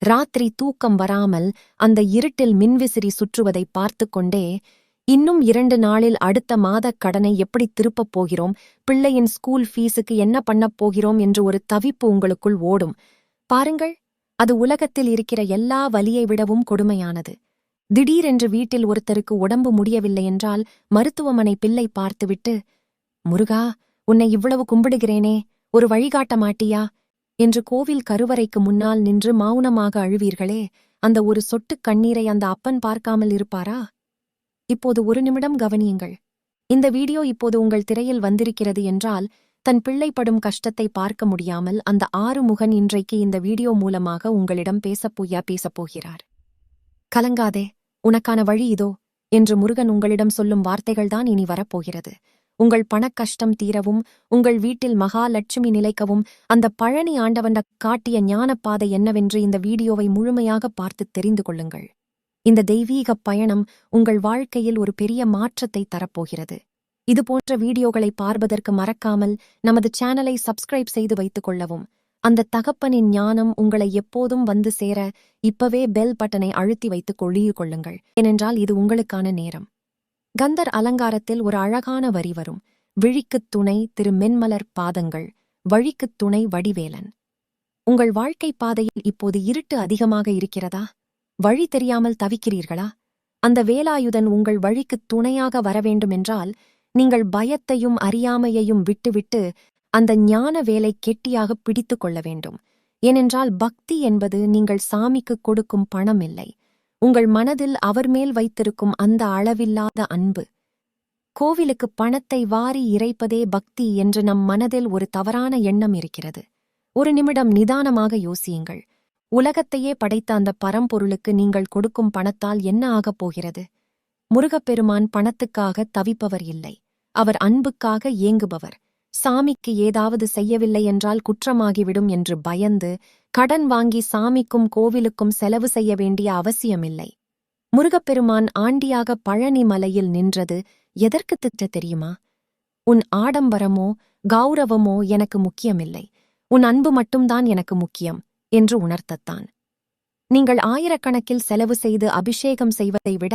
ராத்திரி தூக்கம் வராமல் அந்த இருட்டில் மின்விசிறி சுற்றுவதை பார்த்து கொண்டே, இன்னும் 2 நாளில் அடுத்த மாதக் கடனை எப்படி திருப்பப் போகிறோம், பிள்ளையின் ஸ்கூல் ஃபீஸுக்கு என்ன பண்ணப் போகிறோம் என்று ஒரு தவிப்பு உங்களுக்குள் ஓடும். பாருங்கள், அது உலகத்தில் இருக்கிற எல்லா வலியை விடவும் கொடுமையானது. திடீரென்று வீட்டில் ஒருத்தருக்கு உடம்பு முடியவில்லை என்றால் மருத்துவமனை பில்லை பார்த்துவிட்டு, முருகா, உன்னை இவ்வளவு கும்பிடுகிறேனே, ஒரு வழிகாட்ட மாட்டியா என்று கோவில் கருவறைக்கு முன்னால் நின்று மௌனமாக அழுவீர்களே, அந்த ஒரு சொட்டுக் கண்ணீரை அந்த அப்பன் பார்க்காமல் இருப்பாரா? இப்போது ஒரு நிமிடம் கவனியுங்கள். இந்த வீடியோ இப்போது உங்கள் திரையில் வந்திருக்கிறது என்றால், தன் பிள்ளை படும் கஷ்டத்தை பார்க்க முடியாமல் அந்த ஆறுமுகன் இன்றைக்கு இந்த வீடியோ மூலமாக உங்களிடம் பேசப்போகிறார். கலங்காதே, உனக்கான வழி இதோ என்று முருகன் உங்களிடம் சொல்லும் வார்த்தைகள்தான் இனி வரப்போகிறது. உங்கள் பணக்கஷ்டம் தீரவும், உங்கள் வீட்டில் மகாலட்சுமி நிலைக்கவும் அந்த பழனி ஆண்டவன் காட்டிய ஞானப்பாதை என்னவென்று இந்த வீடியோவை முழுமையாக பார்த்து தெரிந்து கொள்ளுங்கள். இந்த தெய்வீகப் பயணம் உங்கள் வாழ்க்கையில் ஒரு பெரிய மாற்றத்தை தரப்போகிறது. இதுபோன்ற வீடியோகளை பார்ப்பதற்கு மறக்காமல் நமது சேனலை சப்ஸ்கிரைப் செய்து வைத்துக் கொள்ளவும். அந்த தகப்பனின் ஞானம் உங்களை எப்போதும் வந்து சேர இப்பவே பெல் பட்டனை அழுத்தி வைத்துக் கொள்ளுங்கள். ஏனென்றால் இது உங்களுக்கான நேரம். கந்தர் அலங்காரத்தில் ஒரு அழகான வரி வரும். விழிக்குத் துணை திரு மென்மலர் பாதங்கள், வழிக்குத் துணை வடிவேலன். உங்கள் வாழ்க்கை பாதையில் இப்போது இருட்டு அதிகமாக இருக்கிறதா? வழி தெரியாமல் தவிக்கிறீர்களா? அந்த வேலாயுதன் உங்கள் வழிக்குத் துணையாக வரவேண்டுமென்றால், நீங்கள் பயத்தையும் அறியாமையையும் விட்டுவிட்டு அந்த ஞான வேலை கெட்டியாக பிடித்து கொள்ள வேண்டும். ஏனென்றால் பக்தி என்பது நீங்கள் சாமிக்கு கொடுக்கும் பணம் இல்லை, உங்கள் மனதில் அவர் மேல் வைத்திருக்கும் அந்த அளவில்லாத அன்பு. கோவிலுக்கு பணத்தை வாரி இறைப்பதே பக்தி என்று நம் மனதில் ஒரு தவறான எண்ணம் இருக்கிறது. ஒரு நிமிடம் நிதானமாக யோசியுங்கள். உலகத்தையே படைத்த அந்த பரம்பொருளுக்கு நீங்கள் கொடுக்கும் பணத்தால் என்ன ஆகப் போகிறது? முருகப்பெருமான் பணத்துக்காக தவிப்பவர் இல்லை, அவர் அன்புக்காக ஏங்குபவர். சாமிக்கு ஏதாவது செய்யவில்லை என்றால் குற்றமாகிவிடும் என்று பயந்து கடன் வாங்கி சாமிக்கும் கோவிலுக்கும் செலவு செய்ய வேண்டிய அவசியமில்லை. முருகப்பெருமான் ஆண்டியாக பழனி மலையில் நின்றது எதற்கு தெரியுமா? உன் ஆடம்பரமோ கௌரவமோ எனக்கு முக்கியமில்லை, உன் அன்பு மட்டும்தான் எனக்கு முக்கியம் என்று உணர்த்தத்தான். நீங்கள் ஆயிரக்கணக்கில் செலவு செய்து அபிஷேகம் செய்வதை விட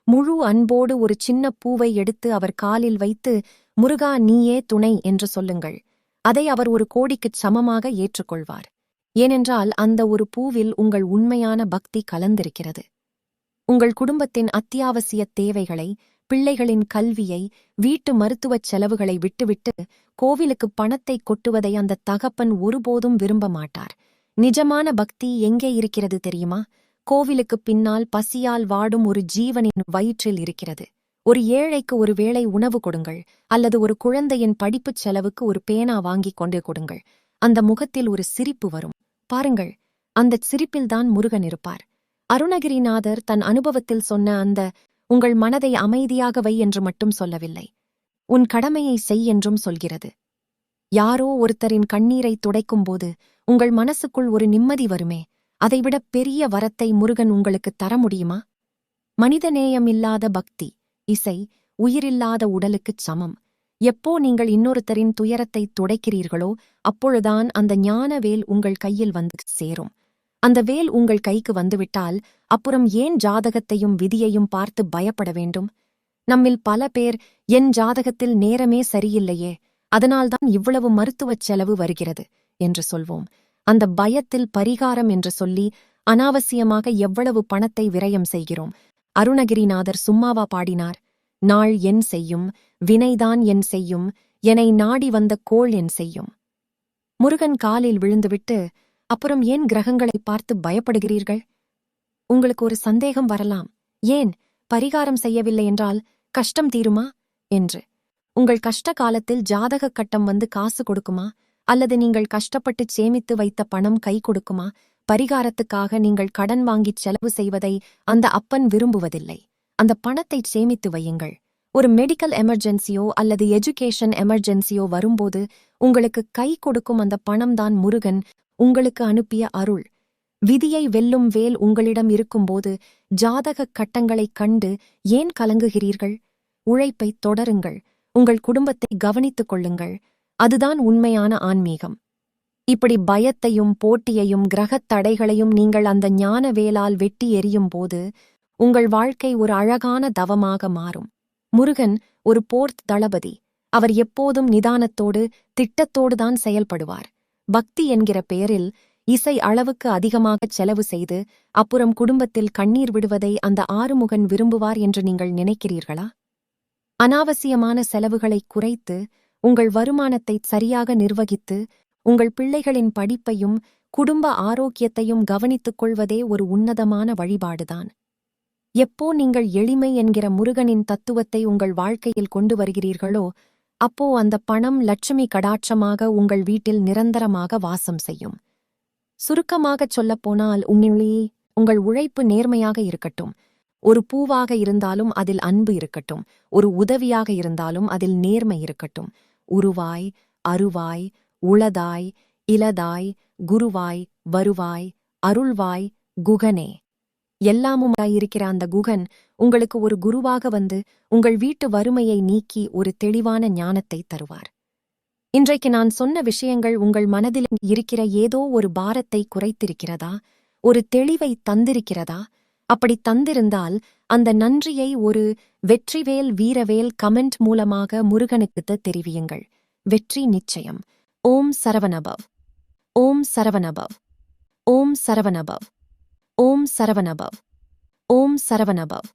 முழு அன்போடு ஒரு சின்ன பூவை எடுத்து அவர் காலில் வைத்து, முருகா நீயே துணை என்று சொல்லுங்கள். அதை அவர் 1 கோடிக்குச் சமமாக ஏற்றுக்கொள்வார். ஏனென்றால் அந்த ஒரு பூவில் உங்கள் உண்மையான பக்தி கலந்திருக்கிறது. உங்கள் குடும்பத்தின் அத்தியாவசிய தேவைகளை, பிள்ளைகளின் கல்வியை, வீட்டு மருத்துவச் செலவுகளை விட்டுவிட்டு கோவிலுக்கு பணத்தை கொட்டுவதை அந்த தகப்பன் ஒருபோதும் விரும்ப மாட்டார். நிஜமான பக்தி எங்கே இருக்கிறது தெரியுமா? கோவிலுக்கு பின்னால் பசியால் வாடும் ஒரு ஜீவனின் வயிற்றில் இருக்கிறது. ஒரு ஏழைக்கு ஒரு வேளை உணவு கொடுங்கள், அல்லது ஒரு குழந்தையின் படிப்புச் செலவுக்கு ஒரு பேனா வாங்கிக் கொண்டு கொடுங்கள். அந்த முகத்தில் ஒரு சிரிப்பு வரும். பாருங்கள், அந்தச் சிரிப்பில்தான் முருகன் இருப்பார். அருணகிரிநாதர் தன் அனுபவத்தில் சொன்ன அந்த உங்கள் மனதை அமைதியாக வை என்று மட்டும் சொல்லவில்லை, உன் கடமையை செய் என்றும் சொல்கிறது. யாரோ ஒருத்தரின் கண்ணீரை துடைக்கும்போது உங்கள் மனசுக்குள் ஒரு நிம்மதி வருமே, அதைவிட பெரிய வரத்தை முருகன் உங்களுக்கு தர முடியுமா? மனிதநேயம் இல்லாத பக்தி, இசை, உயிரில்லாத உடலுக்குச் சமம். எப்போ நீங்கள் இன்னொருத்தரின் துயரத்தை துடைக்கிறீர்களோ அப்பொழுதுதான் அந்த ஞான வேல் உங்கள் கையில் வந்து சேரும். அந்த வேல் உங்கள் கைக்கு வந்துவிட்டால் அப்புறம் ஏன் ஜாதகத்தையும் விதியையும் பார்த்து பயப்பட வேண்டும்? நம்மில் பல பேர் என் ஜாதகத்தில் நேரமே சரியில்லையே, அதனால்தான் இவ்வளவு மருத்துவச் செலவு வருகிறது என்று சொல்வோம். அந்த பயத்தில் பரிகாரம் என்று சொல்லி அனாவசியமாக எவ்வளவு பணத்தை விரயம் செய்கிறோம். அருணகிரிநாதர் சும்மாவா பாடினார்? நாள் என் செய்யும், வினைதான் என் செய்யும், என்னை நாடி வந்த கோள் என் செய்யும். முருகன் காலில் விழுந்துவிட்டு அப்புறம் ஏன் கிரகங்களை பார்த்து பயப்படுகிறீர்கள்? உங்களுக்கு ஒரு சந்தேகம் வரலாம், ஏன் பரிகாரம் செய்யவில்லை என்றால் கஷ்டம் தீருமா என்று. உங்கள் கஷ்ட காலத்தில் ஜாதக கட்டம் வந்து காசு கொடுக்குமா, அல்லது நீங்கள் கஷ்டப்பட்டு சேமித்து வைத்த பணம் கை கொடுக்குமா? பரிகாரத்துக்காக நீங்கள் கடன் வாங்கிச் செலவு செய்வதை அந்த அப்பன் விரும்புவதில்லை. அந்த பணத்தை சேமித்து வையுங்கள். ஒரு மெடிக்கல் எமர்ஜென்சியோ அல்லது எஜுகேஷன் எமர்ஜென்சியோ வரும்போது உங்களுக்கு கை கொடுக்கும் அந்த பணம்தான் முருகன் உங்களுக்கு அனுப்பிய அருள். விதியை வெல்லும் வேல் உங்களிடம் இருக்கும்போது ஜாதகக் கட்டங்களைக் கண்டு ஏன் கலங்குகிறீர்கள்? உழைப்பை தொடருங்கள், உங்கள் குடும்பத்தை கவனித்துக் கொள்ளுங்கள். அதுதான் உண்மையான ஆன்மீகம். இப்படி பயத்தையும் போட்டியையும் கிரகத் தடைகளையும் நீங்கள் அந்த ஞான வேலால் வெட்டி எறியும் போது உங்கள் வாழ்க்கை ஒரு அழகான தவமாக மாறும். முருகன் ஒரு போர்த் தளபதி. அவர் எப்போதும் நிதானத்தோடு திட்டத்தோடுதான் செயல்படுவார். பக்தி என்கிற பெயரில் இசை அளவுக்கு அதிகமாகச் செலவு செய்து அப்புறம் குடும்பத்தில் கண்ணீர் விடுவதை அந்த ஆறுமுகன் விரும்புவார் என்று நீங்கள் நினைக்கிறீர்களா? அனாவசியமான செலவுகளைக் குறைத்து உங்கள் வருமானத்தை சரியாக நிர்வகித்து உங்கள் பிள்ளைகளின் படிப்பையும் குடும்ப ஆரோக்கியத்தையும் கவனித்துக் கொள்வதே ஒரு உன்னதமான வழிபாடுதான். எப்போ நீங்கள் எளிமை என்கிற முருகனின் தத்துவத்தை உங்கள் வாழ்க்கையில் கொண்டு வருகிறீர்களோ அப்போ அந்த பணம் லட்சுமி கடாட்சமாக உங்கள் வீட்டில் நிரந்தரமாக வாசம் செய்யும். சுருக்கமாகச் சொல்லப்போனால் உங்கள் உழைப்பு நேர்மையாக இருக்கட்டும். ஒரு பூவாக இருந்தாலும் அதில் அன்பு இருக்கட்டும். ஒரு உதவியாக இருந்தாலும் அதில் நேர்மை இருக்கட்டும். உருவாய், அருவாய், உளதாய், இலதாய், குருவாய், வருவாய், அருள்வாய், குகனே. எல்லாமுமாயிருக்கிற அந்த குகன் உங்களுக்கு ஒரு குருவாக வந்து உங்கள் வீட்டு வறுமையை நீக்கி ஒரு தெளிவான ஞானத்தை தருவார். இன்றைக்கு நான் சொன்ன விஷயங்கள் உங்கள் மனதில் இருக்கிற ஏதோ ஒரு பாரத்தை குறைத்திருக்கிறதா? ஒரு தெளிவை தந்திருக்கிறதா? அப்படி தந்திருந்தால் அந்த நன்றியை ஒரு வெற்றிவேல் வீரவேல் கமெண்ட் மூலமாக முருகனுக்குத் தெரிவியுங்கள். வெற்றி நிச்சயம். ஓம் சரவணபவ். ஓம் சரவணபவ். ஓம் சரவணபவ். ஓம் சரவணபவ். ஓம் சரவணபவ்.